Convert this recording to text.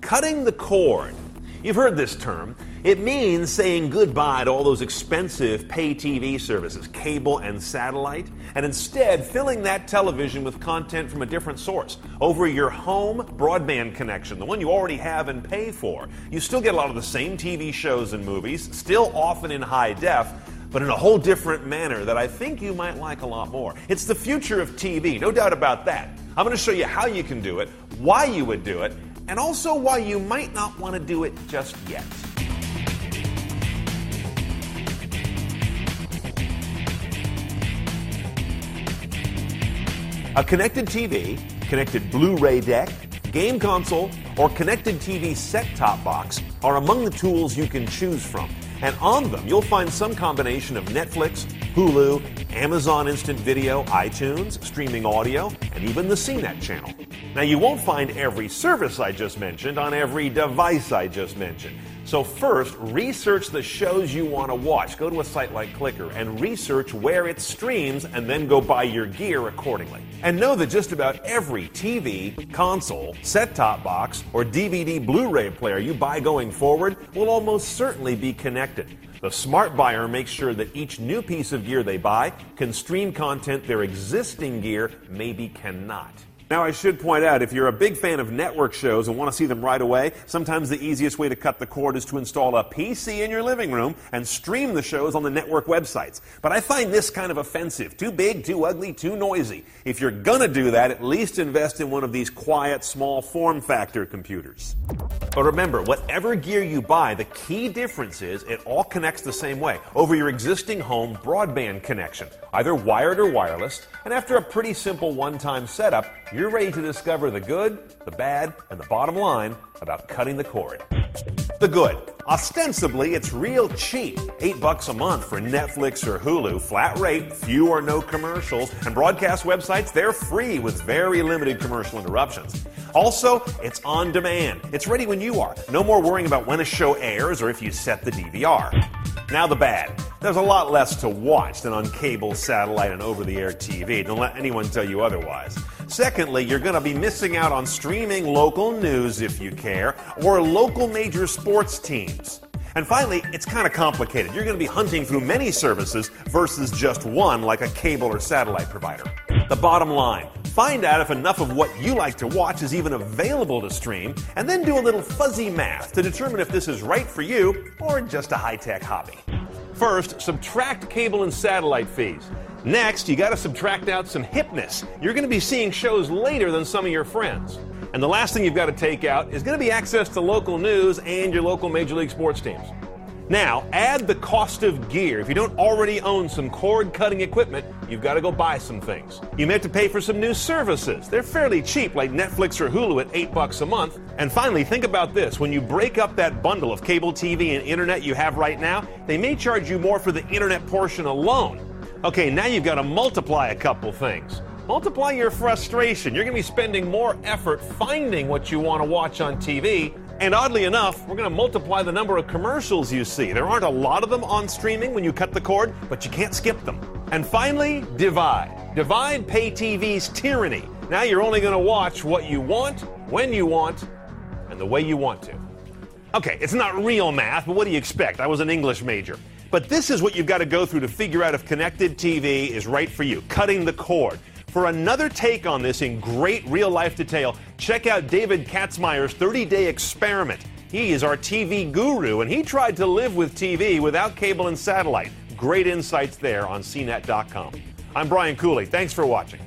Cutting the cord. You've heard this term. It means saying goodbye to all those expensive pay TV services, cable and satellite, and instead filling that television with content from a different source. Over your home broadband connection, the one you already have and pay for. You still get a lot of the same TV shows and movies, still often in high def, but in a whole different manner that I think you might like a lot more. It's the future of TV, no doubt about that. I'm going to show you how you can do it, why you would do it, and also why you might not want to do it just yet. A connected TV, connected Blu-ray deck, game console, or connected TV set-top box are among the tools you can choose from. And on them, you'll find some combination of Netflix, Hulu, Amazon Instant Video, iTunes, streaming audio, and even the CNET channel. Now, you won't find every service I just mentioned on every device I just mentioned. So first, research the shows you want to watch. Go to a site like Clicker and research where it streams, and then go buy your gear accordingly. And know that just about every TV, console, set-top box, or DVD Blu-ray player you buy going forward will almost certainly be connected. The smart buyer makes sure that each new piece of gear they buy can stream content their existing gear maybe cannot. Now, I should point out, if you're a big fan of network shows and want to see them right away, sometimes the easiest way to cut the cord is to install a PC in your living room and stream the shows on the network websites. But I find this kind of offensive. Too big, too ugly, too noisy. If you're gonna do that, at least invest in one of these quiet, small form factor computers. But remember, whatever gear you buy, the key difference is it all connects the same way, over your existing home broadband connection, either wired or wireless, and after a pretty simple one-time setup, you're ready to discover the good, the bad, and the bottom line about cutting the cord. The good. Ostensibly, it's real cheap. $8 a month for Netflix or Hulu, flat rate, few or no commercials, and broadcast websites, they're free with very limited commercial interruptions. Also, it's on demand. It's ready when you are. No more worrying about when a show airs or if you set the DVR. Now the bad. There's a lot less to watch than on cable, satellite, and over-the-air TV. Don't let anyone tell you otherwise. Secondly, you're going to be missing out on streaming local news if you care, or local major sports teams. And finally, it's kind of complicated. You're going to be hunting through many services versus just one like a cable or satellite provider. The bottom line, find out if enough of what you like to watch is even available to stream, and then do a little fuzzy math to determine if this is right for you or just a high-tech hobby. First, subtract cable and satellite fees. Next, you got to subtract out some hipness. You're going to be seeing shows later than some of your friends. And the last thing you've got to take out is going to be access to local news and your local Major League sports teams. Now, add the cost of gear. If you don't already own some cord-cutting equipment, you've got to go buy some things. You may have to pay for some new services. They're fairly cheap, like Netflix or Hulu at $8 a month. And finally, think about this. When you break up that bundle of cable TV and internet you have right now, they may charge you more for the internet portion alone. Okay, now you've got to multiply a couple things. Multiply your frustration. You're going to be spending more effort finding what you want to watch on TV. And oddly enough, we're going to multiply the number of commercials you see. There aren't a lot of them on streaming when you cut the cord, but you can't skip them. And finally, divide. Divide pay TV's tyranny. Now you're only going to watch what you want, when you want, and the way you want to. Okay, it's not real math, but what do you expect? I was an English major. But this is what you've got to go through to figure out if connected TV is right for you, cutting the cord. For another take on this in great real-life detail, check out David Katzmeyer's 30-day experiment. He is our TV guru, and he tried to live with TV without cable and satellite. Great insights there on CNET.com. I'm Brian Cooley. Thanks for watching.